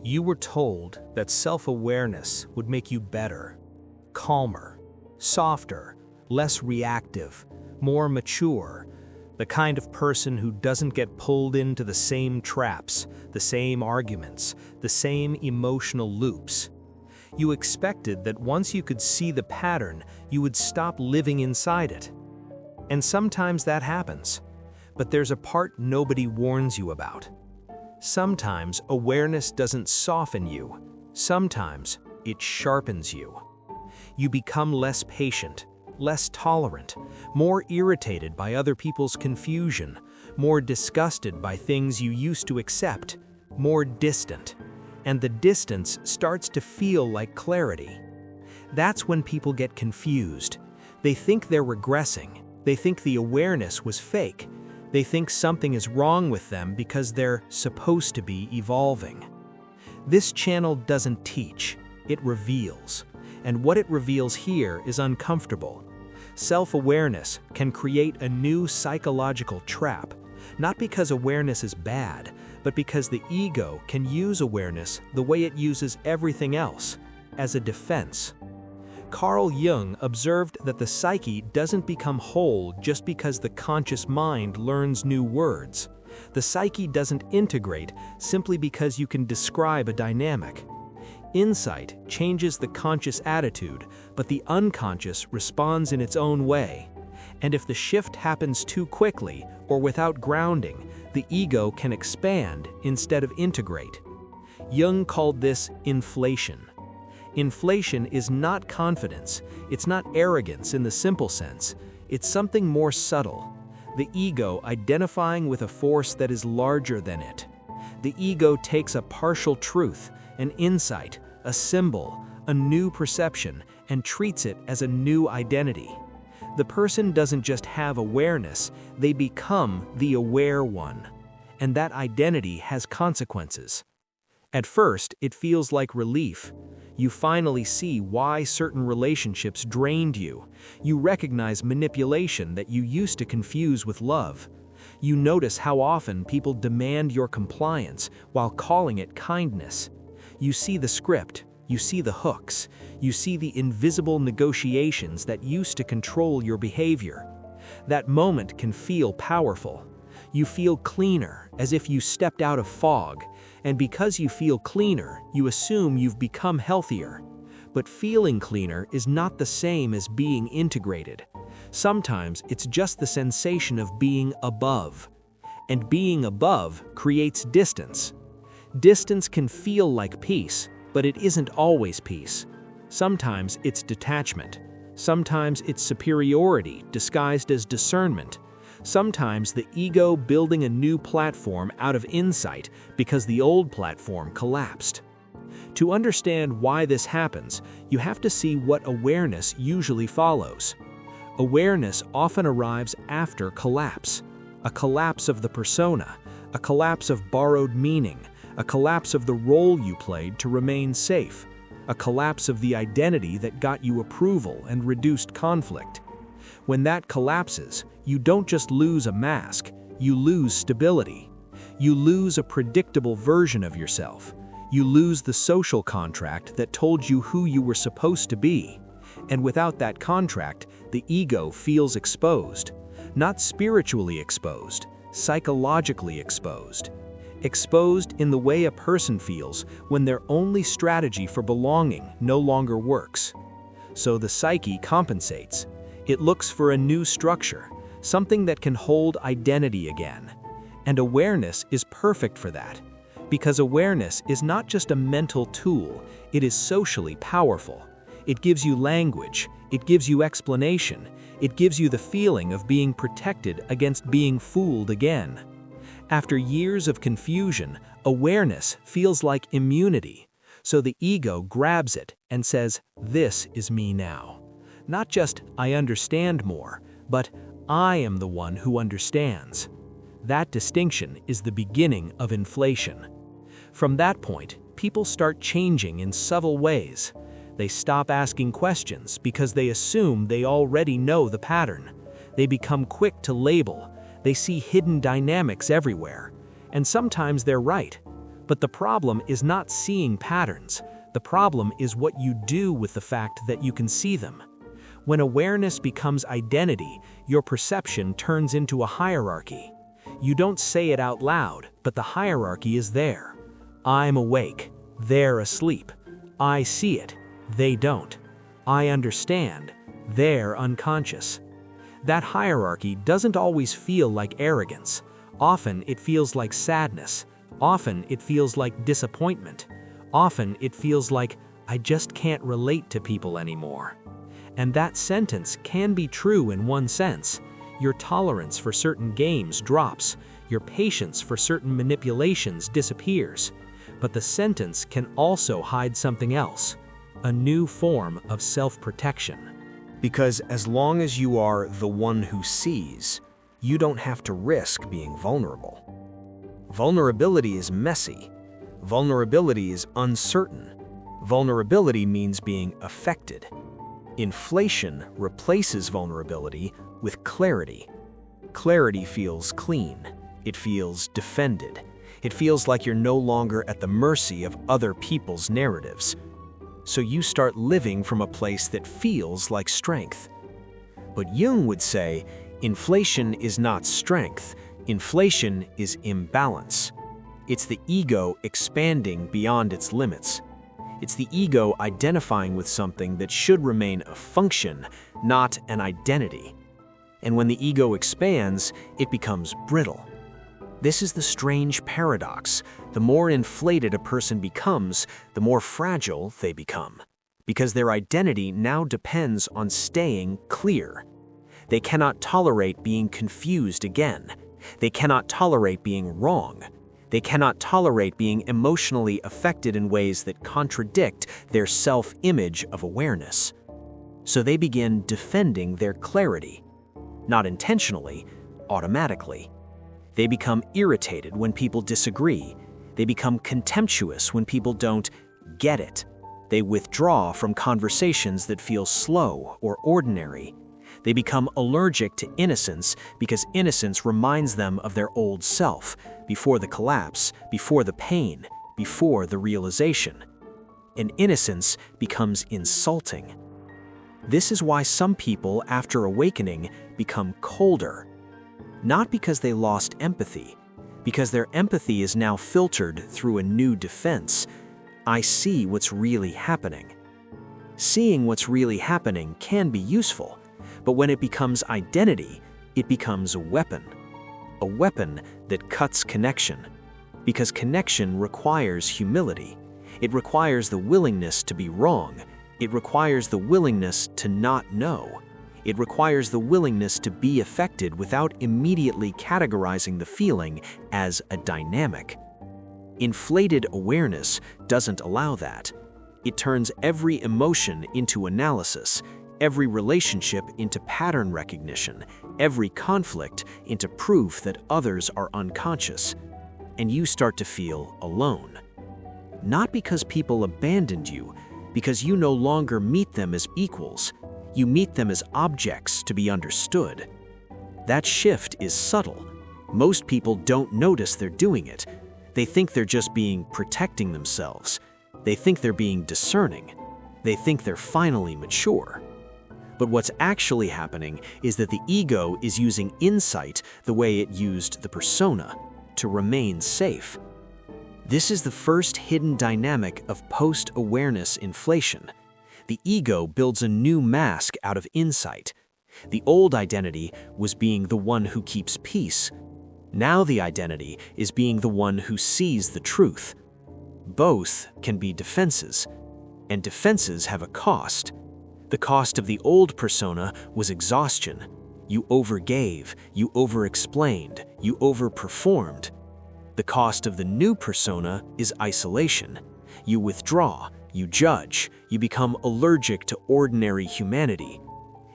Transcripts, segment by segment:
You were told that self-awareness would make you better, calmer, softer, less reactive, more mature, the kind of person who doesn't get pulled into the same traps, the same arguments, the same emotional loops. You expected that once you could see the pattern, you would stop living inside it. And sometimes that happens, but there's a part nobody warns you about. Sometimes awareness doesn't soften you. Sometimes it sharpens you. You become less patient, less tolerant, more irritated by other people's confusion, more disgusted by things you used to accept, more distant. And the distance starts to feel like clarity. That's when people get confused. They think they're regressing. They think the awareness was fake. They think something is wrong with them because they're supposed to be evolving. This channel doesn't teach, it reveals. And what it reveals here is uncomfortable. Self-awareness can create a new psychological trap, not because awareness is bad, but because the ego can use awareness the way it uses everything else, as a defense. Carl Jung observed that the psyche doesn't become whole just because the conscious mind learns new words. The psyche doesn't integrate simply because you can describe a dynamic. Insight changes the conscious attitude, but the unconscious responds in its own way. And if the shift happens too quickly or without grounding, the ego can expand instead of integrate. Jung called this inflation. Inflation is not confidence, it's not arrogance in the simple sense, it's something more subtle. The ego identifying with a force that is larger than it. The ego takes a partial truth, an insight, a symbol, a new perception, and treats it as a new identity. The person doesn't just have awareness, they become the aware one. And that identity has consequences. At first, it feels like relief. You finally see why certain relationships drained you. You recognize manipulation that you used to confuse with love. You notice how often people demand your compliance while calling it kindness. You see the script, you see the hooks, you see the invisible negotiations that used to control your behavior. That moment can feel powerful. You feel cleaner, as if you stepped out of fog. And because you feel cleaner, you assume you've become healthier. But feeling cleaner is not the same as being integrated. Sometimes it's just the sensation of being above. And being above creates distance. Distance can feel like peace, but it isn't always peace. Sometimes it's detachment. Sometimes it's superiority disguised as discernment. Sometimes the ego building a new platform out of insight because the old platform collapsed. To understand why this happens, you have to see what awareness usually follows. Awareness often arrives after collapse. A collapse of the persona, a collapse of borrowed meaning, a collapse of the role you played to remain safe, a collapse of the identity that got you approval and reduced conflict. When that collapses, you don't just lose a mask, you lose stability. You lose a predictable version of yourself. You lose the social contract that told you who you were supposed to be. And without that contract, the ego feels exposed. Not spiritually exposed, psychologically exposed. Exposed in the way a person feels when their only strategy for belonging no longer works. So the psyche compensates. It looks for a new structure, something that can hold identity again. And awareness is perfect for that, because awareness is not just a mental tool, it is socially powerful. It gives you language, it gives you explanation, it gives you the feeling of being protected against being fooled again. After years of confusion, awareness feels like immunity, so the ego grabs it and says, "This is me now." Not just, "I understand more," but "I am the one who understands." That distinction is the beginning of inflation. From that point, people start changing in subtle ways. They stop asking questions because they assume they already know the pattern. They become quick to label. They see hidden dynamics everywhere. And sometimes they're right. But the problem is not seeing patterns. The problem is what you do with the fact that you can see them. When awareness becomes identity, your perception turns into a hierarchy. You don't say it out loud, but the hierarchy is there. I'm awake. They're asleep. I see it. They don't. I understand. They're unconscious. That hierarchy doesn't always feel like arrogance. Often it feels like sadness. Often it feels like disappointment. Often it feels like, I just can't relate to people anymore. And that sentence can be true in one sense. Your tolerance for certain games drops. Your patience for certain manipulations disappears. But the sentence can also hide something else, a new form of self-protection. Because as long as you are the one who sees, you don't have to risk being vulnerable. Vulnerability is messy. Vulnerability is uncertain. Vulnerability means being affected. Inflation replaces vulnerability with clarity. Clarity feels clean. It feels defended. It feels like you're no longer at the mercy of other people's narratives. So you start living from a place that feels like strength. But Jung would say, inflation is not strength. Inflation is imbalance. It's the ego expanding beyond its limits. It's the ego identifying with something that should remain a function, not an identity. And when the ego expands, it becomes brittle. This is the strange paradox. The more inflated a person becomes, the more fragile they become, because their identity now depends on staying clear. They cannot tolerate being confused again. They cannot tolerate being wrong. They cannot tolerate being emotionally affected in ways that contradict their self-image of awareness. So they begin defending their clarity, not intentionally, automatically. They become irritated when people disagree. They become contemptuous when people don't get it. They withdraw from conversations that feel slow or ordinary. They become allergic to innocence because innocence reminds them of their old self, before the collapse, before the pain, before the realization. And innocence becomes insulting. This is why some people, after awakening, become colder. Not because they lost empathy, because their empathy is now filtered through a new defense. I see what's really happening. Seeing what's really happening can be useful, but when it becomes identity, it becomes a weapon that cuts connection. Because connection requires humility. It requires the willingness to be wrong. It requires the willingness to not know. It requires the willingness to be affected without immediately categorizing the feeling as a dynamic. Inflated awareness doesn't allow that. It turns every emotion into analysis, every relationship into pattern recognition, every conflict into proof that others are unconscious. And you start to feel alone. Not because people abandoned you, because you no longer meet them as equals. You meet them as objects to be understood. That shift is subtle. Most people don't notice they're doing it. They think they're just protecting themselves. They think they're being discerning. They think they're finally mature. But what's actually happening is that the ego is using insight the way it used the persona, to remain safe. This is the first hidden dynamic of post-awareness inflation. The ego builds a new mask out of insight. The old identity was being the one who keeps peace. Now the identity is being the one who sees the truth. Both can be defenses, and defenses have a cost. The cost of the old persona was exhaustion. You overgave, you over-explained, you overperformed. The cost of the new persona is isolation. You withdraw, you judge, you become allergic to ordinary humanity.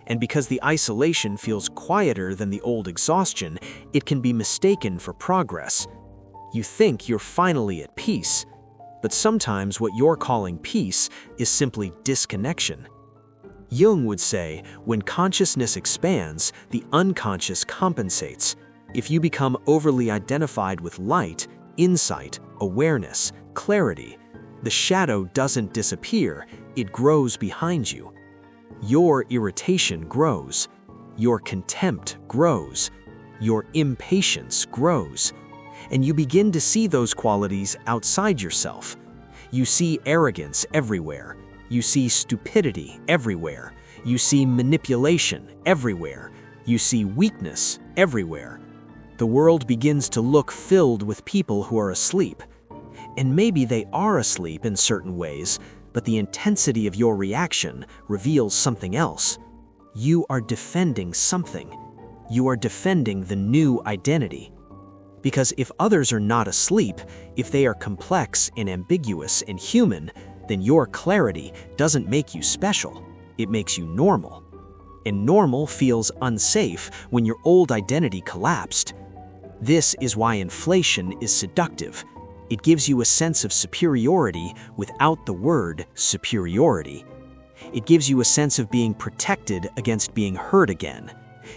And because the isolation feels quieter than the old exhaustion, it can be mistaken for progress. You think you're finally at peace, but sometimes what you're calling peace is simply disconnection. Jung would say, when consciousness expands, the unconscious compensates. If you become overly identified with light, insight, awareness, clarity. The shadow doesn't disappear, it grows behind you. Your irritation grows. Your contempt grows. Your impatience grows. And you begin to see those qualities outside yourself. You see arrogance everywhere. You see stupidity everywhere. You see manipulation everywhere. You see weakness everywhere. The world begins to look filled with people who are asleep. And maybe they are asleep in certain ways, but the intensity of your reaction reveals something else. You are defending something. You are defending the new identity. Because if others are not asleep, if they are complex and ambiguous and human, then your clarity doesn't make you special. It makes you normal. And normal feels unsafe when your old identity collapsed. This is why inflation is seductive. It gives you a sense of superiority without the word superiority. It gives you a sense of being protected against being hurt again.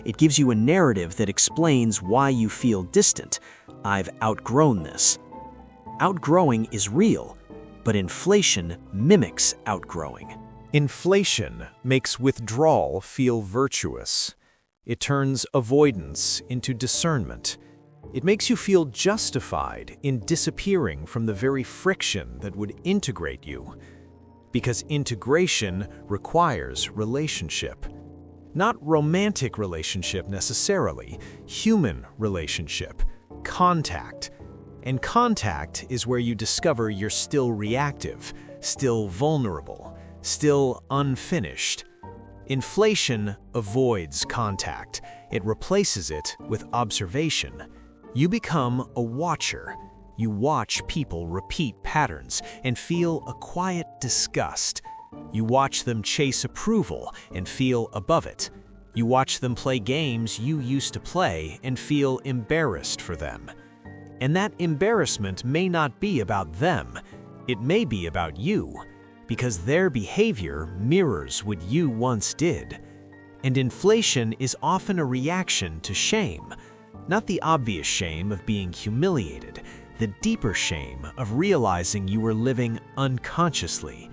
It gives you a narrative that explains why you feel distant. I've outgrown this. Outgrowing is real, but inflation mimics outgrowing. Inflation makes withdrawal feel virtuous. It turns avoidance into discernment. It makes you feel justified in disappearing from the very friction that would integrate you. Because integration requires relationship. Not romantic relationship necessarily, human relationship, contact. And contact is where you discover you're still reactive, still vulnerable, still unfinished. Inflation avoids contact. It replaces it with observation. You become a watcher. You watch people repeat patterns and feel a quiet disgust. You watch them chase approval and feel above it. You watch them play games you used to play and feel embarrassed for them. And that embarrassment may not be about them. It may be about you, because their behavior mirrors what you once did. And inflation is often a reaction to shame. Not the obvious shame of being humiliated, the deeper shame of realizing you were living unconsciously.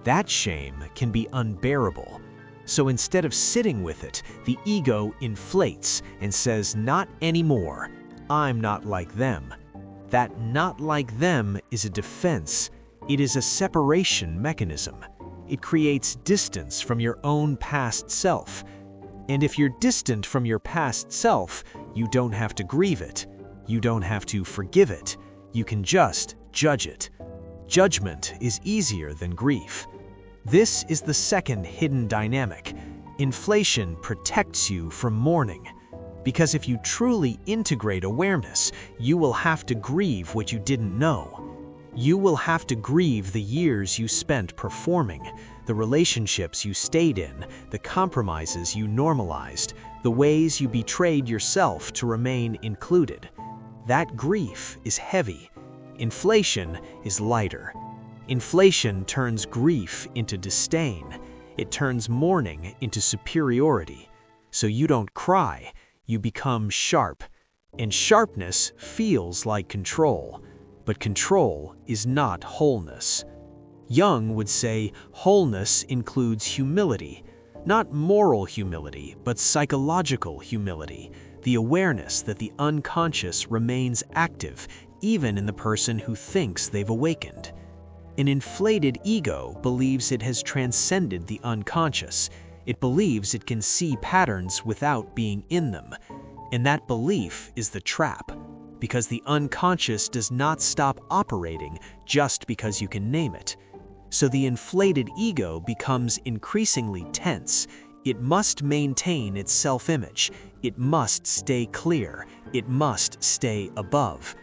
That shame can be unbearable. So instead of sitting with it, the ego inflates and says, not anymore. I'm not like them. That not like them is a defense. It is a separation mechanism. It creates distance from your own past self. And if you're distant from your past self, you don't have to grieve it. You don't have to forgive it. You can just judge it. Judgment is easier than grief. This is the second hidden dynamic. Inflation protects you from mourning. Because if you truly integrate awareness, you will have to grieve what you didn't know. You will have to grieve the years you spent performing, the relationships you stayed in, the compromises you normalized, the ways you betrayed yourself to remain included. That grief is heavy. Inflation is lighter. Inflation turns grief into disdain. It turns mourning into superiority. So you don't cry, you become sharp. And sharpness feels like control. But control is not wholeness. Jung would say wholeness includes humility, not moral humility, but psychological humility, the awareness that the unconscious remains active even in the person who thinks they've awakened. An inflated ego believes it has transcended the unconscious. It believes it can see patterns without being in them. And that belief is the trap, because the unconscious does not stop operating just because you can name it. So the inflated ego becomes increasingly tense. It must maintain its self-image. It must stay clear. It must stay above.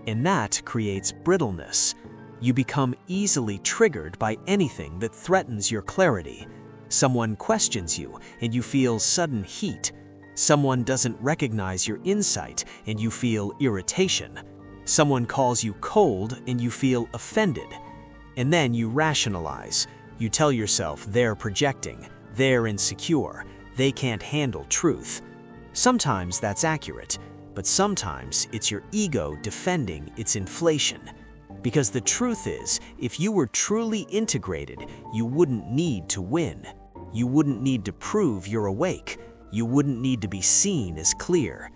And that creates brittleness. You become easily triggered by anything that threatens your clarity. Someone questions you and you feel sudden heat. Someone doesn't recognize your insight and you feel irritation. Someone calls you cold and you feel offended. And then you rationalize. You tell yourself they're projecting, they're insecure, they can't handle truth. Sometimes that's accurate, but sometimes it's your ego defending its inflation. Because the truth is, if you were truly integrated, you wouldn't need to win. You wouldn't need to prove you're awake. You wouldn't need to be seen as clear.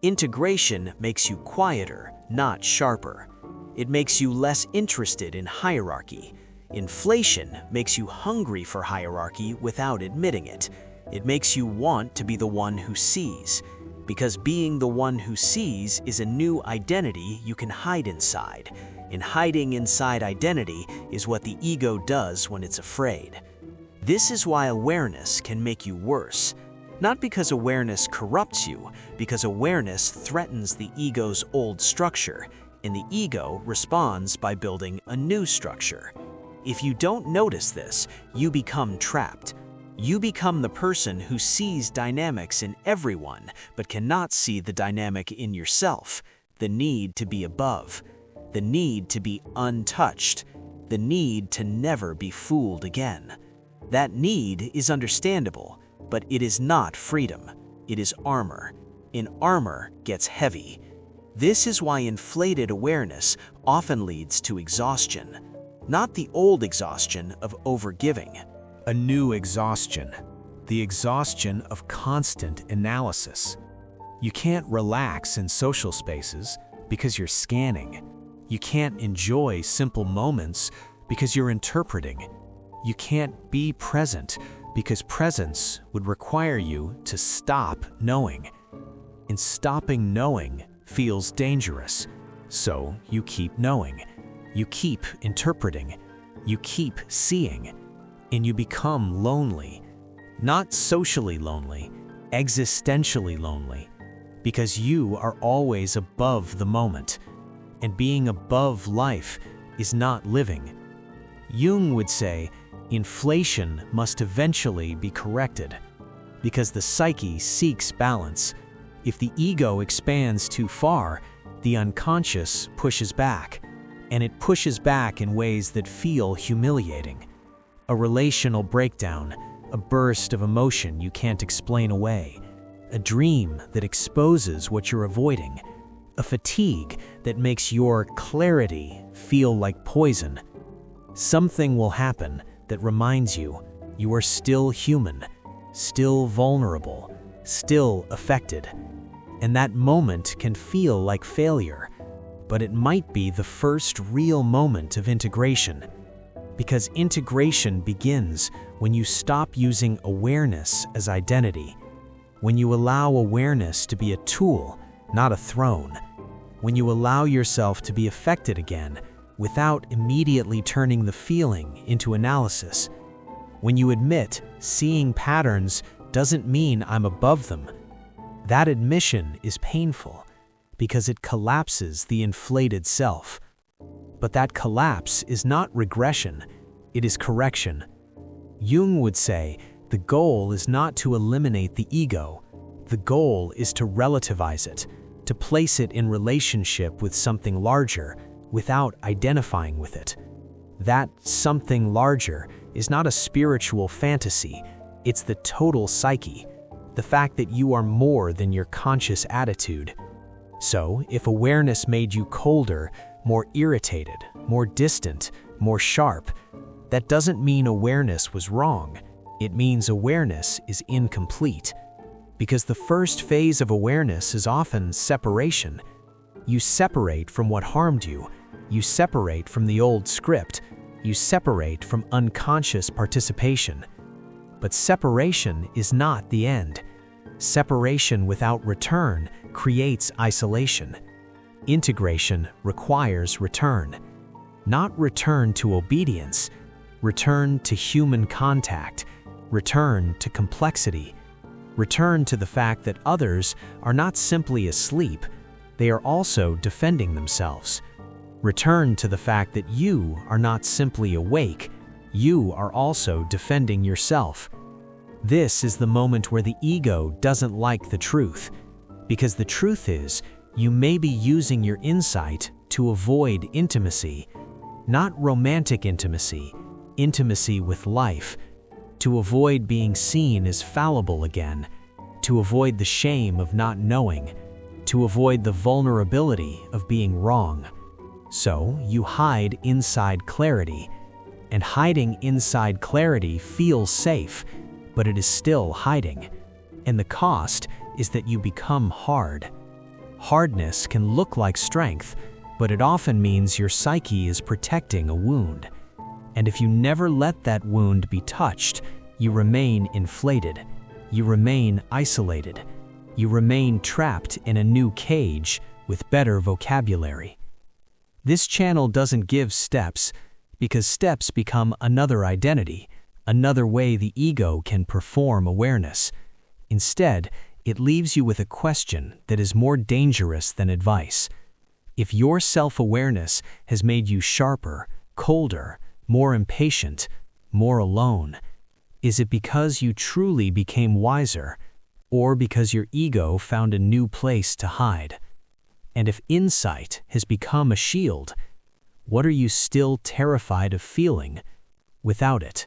Integration makes you quieter, not sharper. It makes you less interested in hierarchy. Inflation makes you hungry for hierarchy without admitting it. It makes you want to be the one who sees. Because being the one who sees is a new identity you can hide inside. And hiding inside identity is what the ego does when it's afraid. This is why awareness can make you worse. Not because awareness corrupts you, because awareness threatens the ego's old structure, and the ego responds by building a new structure. If you don't notice this, you become trapped. You become the person who sees dynamics in everyone, but cannot see the dynamic in yourself, the need to be above, the need to be untouched, the need to never be fooled again. That need is understandable, but it is not freedom. It is armor. And armor gets heavy. This is why inflated awareness often leads to exhaustion, not the old exhaustion of overgiving. A new exhaustion, the exhaustion of constant analysis. You can't relax in social spaces because you're scanning. You can't enjoy simple moments because you're interpreting. You can't be present because presence would require you to stop knowing. And stopping knowing feels dangerous, so you keep knowing. You keep interpreting. You keep seeing. And you become lonely. Not socially lonely, existentially lonely. Because you are always above the moment. And being above life is not living. Jung would say, inflation must eventually be corrected. Because the psyche seeks balance. If the ego expands too far, the unconscious pushes back. And it pushes back in ways that feel humiliating. A relational breakdown, a burst of emotion you can't explain away, a dream that exposes what you're avoiding, a fatigue that makes your clarity feel like poison. Something will happen that reminds you you are still human, still vulnerable, still affected. And that moment can feel like failure, but it might be the first real moment of integration. Because integration begins when you stop using awareness as identity, when you allow awareness to be a tool, not a throne, when you allow yourself to be affected again without immediately turning the feeling into analysis, when you admit seeing patterns doesn't mean I'm above them. That admission is painful because it collapses the inflated self. But that collapse is not regression, it is correction. Jung would say, the goal is not to eliminate the ego. The goal is to relativize it, to place it in relationship with something larger without identifying with it. That something larger is not a spiritual fantasy, it's the total psyche, the fact that you are more than your conscious attitude. So, if awareness made you colder, more irritated, more distant, more sharp, that doesn't mean awareness was wrong. It means awareness is incomplete. Because the first phase of awareness is often separation. You separate from what harmed you. You separate from the old script. You separate from unconscious participation. But separation is not the end. Separation without return creates isolation. Integration requires return. Not return to obedience, return to human contact, return to complexity, return to the fact that others are not simply asleep, they are also defending themselves. Return to the fact that you are not simply awake, you are also defending yourself. This is the moment where the ego doesn't like the truth, because the truth is, you may be using your insight to avoid intimacy, not romantic intimacy, intimacy with life, to avoid being seen as fallible again, to avoid the shame of not knowing, to avoid the vulnerability of being wrong. So you hide inside clarity. And hiding inside clarity feels safe, but it is still hiding. And the cost is that you become hard. Hardness can look like strength, but it often means your psyche is protecting a wound. And if you never let that wound be touched, you remain inflated. You remain isolated. You remain trapped in a new cage with better vocabulary. This channel doesn't give steps, because steps become another identity, another way the ego can perform awareness. Instead, it leaves you with a question that is more dangerous than advice. If your self-awareness has made you sharper, colder, more impatient, more alone, is it because you truly became wiser, or because your ego found a new place to hide? And if insight has become a shield, what are you still terrified of feeling without it?